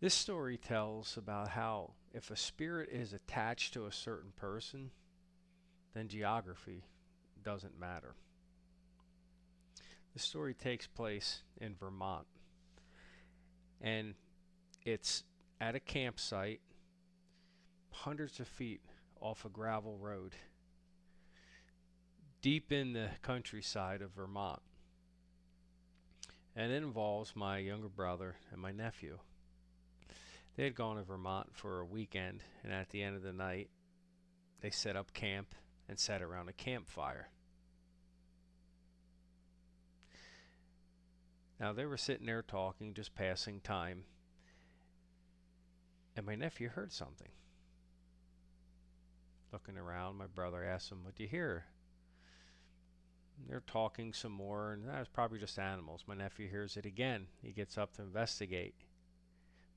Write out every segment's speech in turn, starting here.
This story tells about how if a spirit is attached to a certain person, then geography doesn't matter. The story takes place in Vermont, and it's at a campsite hundreds of feet off a gravel road deep in the countryside of Vermont. And it involves my younger brother and my nephew. They had gone to Vermont for a weekend, and at the end of the night, they set up camp and sat around a campfire. Now, they were sitting there talking, just passing time, and my nephew heard something. Looking around, my brother asked him, "What'd you hear?" They're talking some more, and that was probably just animals. My nephew hears it again. He gets up to investigate.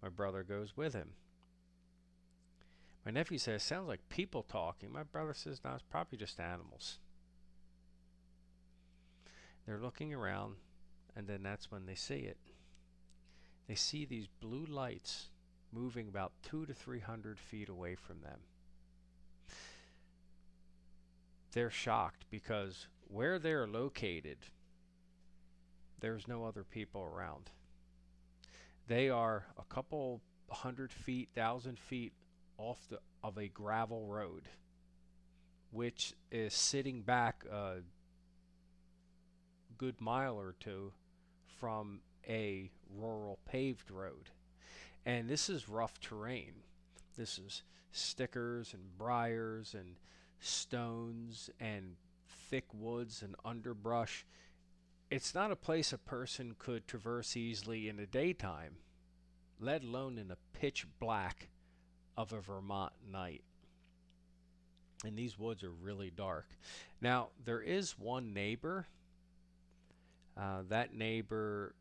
My brother goes with him. My nephew says, "Sounds like people talking." My brother says, "No, it's probably just animals." They're looking around, and then that's when they see it. They see these blue lights moving about 200 to 300 feet away from them. They're shocked because where they're located, there's no other people around. They are a couple 100 feet, 1,000 feet off of a gravel road, which is sitting back a good mile or two from a rural paved road. And this is rough terrain. This is stickers and briars and stones and thick woods and underbrush. It's not a place a person could traverse easily in the daytime, let alone in the pitch black of a Vermont night. And these woods are really dark. Now, there is one neighbor. That neighbor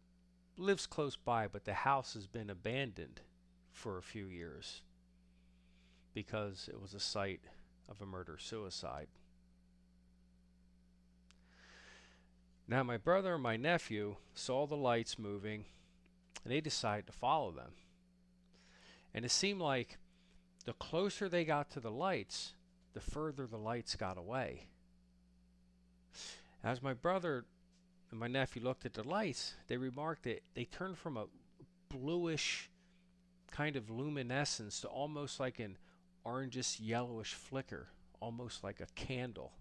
lives close by, but the house has been abandoned for a few years because it was a site of a murder suicide. Now, my brother and my nephew saw the lights moving, and they decided to follow them. And it seemed like the closer they got to the lights, the further the lights got away. As my brother and my nephew looked at the lights, they remarked that they turned from a bluish kind of luminescence to almost like an orangish yellowish flicker, almost like a candle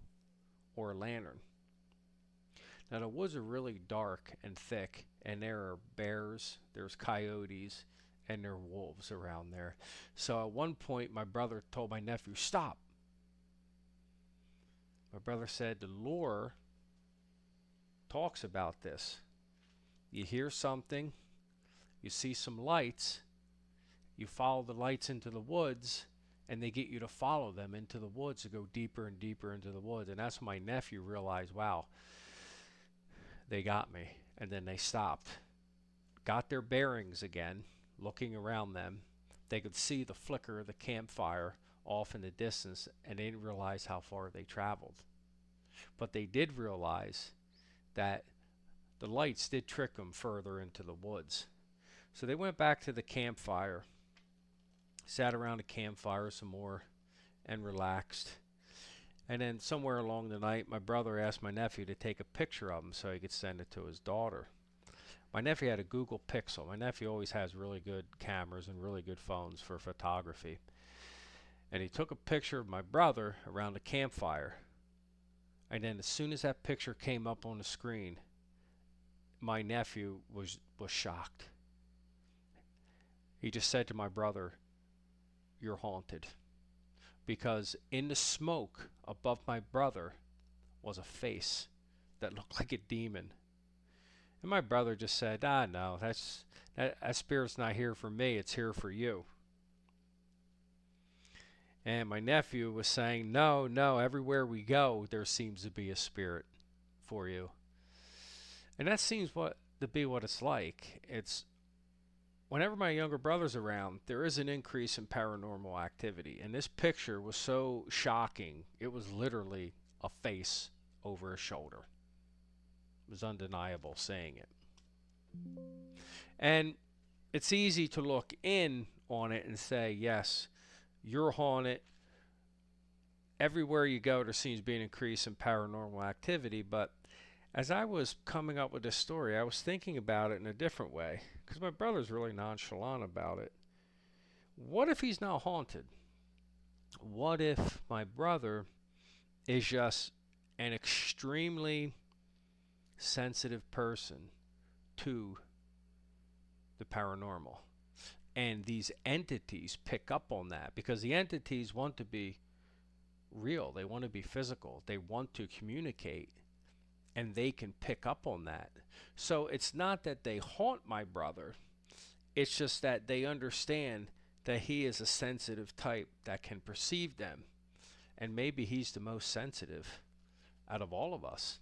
or a lantern. Now, the woods are really dark and thick, and there are bears, there's coyotes, and there are wolves around there. So at one point, my brother told my nephew, "Stop." My brother said the lore talks about this. You hear something, you see some lights, you follow the lights into the woods, and they get you to follow them into the woods to go deeper and deeper into the woods. And that's when my nephew realized, wow, they got me. And then they stopped, got their bearings again, looking around them. They could see the flicker of the campfire off in the distance, and they didn't realize how far they traveled. But they did realize that the lights did trick them further into the woods. So they went back to the campfire, sat around the campfire some more, and relaxed. And then somewhere along the night, my brother asked my nephew to take a picture of him so he could send it to his daughter. My nephew had a Google Pixel. My nephew always has really good cameras and really good phones for photography. And he took a picture of my brother around the campfire. And then as soon as that picture came up on the screen, my nephew was shocked. He just said to my brother, "You're haunted." Because in the smoke above my brother was a face that looked like a demon. And my brother just said, no, that spirit's not here for me, it's here for you." And my nephew was saying, no, everywhere we go, there seems to be a spirit for you. And that seems to be what it's like. It's whenever my younger brother's around, there is an increase in paranormal activity. And this picture was so shocking, it was literally a face over a shoulder. It was undeniable seeing it. And it's easy to look in on it and say, yes, you're haunted. Everywhere you go, there seems to be an increase in paranormal activity. But as I was coming up with this story, I was thinking about it in a different way because my brother's really nonchalant about it. What if he's not haunted? What if my brother is just an extremely sensitive person to the paranormal? And these entities pick up on that because the entities want to be real, they want to be physical, they want to communicate, and they can pick up on that. So it's not that they haunt my brother, it's just that they understand that he is a sensitive type that can perceive them. And maybe he's the most sensitive out of all of us.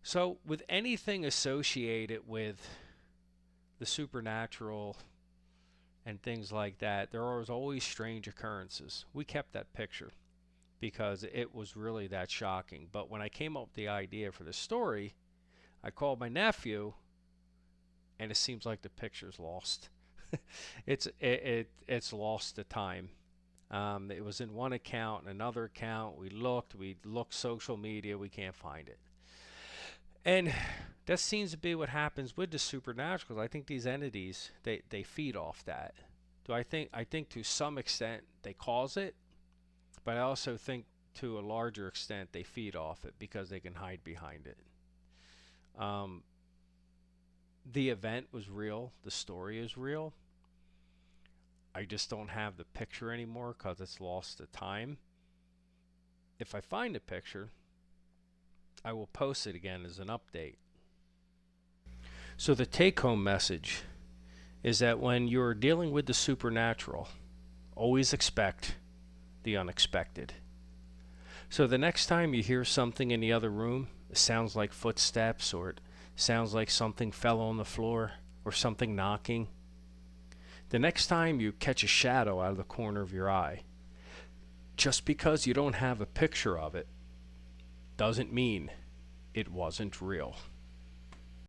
So, with anything associated with the supernatural and things like that, there are always strange occurrences. We kept that picture because it was really that shocking. But when I came up with the idea for the story, I called my nephew, and it seems like the picture's lost. It's lost the time. It was in one account, and another account. We looked social media, we can't find it. And that seems to be what happens with the supernatural. 'Cause I think these entities they feed off that. I think to some extent they cause it, but I also think to a larger extent they feed off it because they can hide behind it. Um, the event was real. The story is real. I just don't have the picture anymore because it's lost the time. If I find a picture, I will post it again as an update. So the take-home message is that when you're dealing with the supernatural, always expect the unexpected. So the next time you hear something in the other room, it sounds like footsteps, or it sounds like something fell on the floor, or something knocking. The next time you catch a shadow out of the corner of your eye, just because you don't have a picture of it doesn't mean it wasn't real.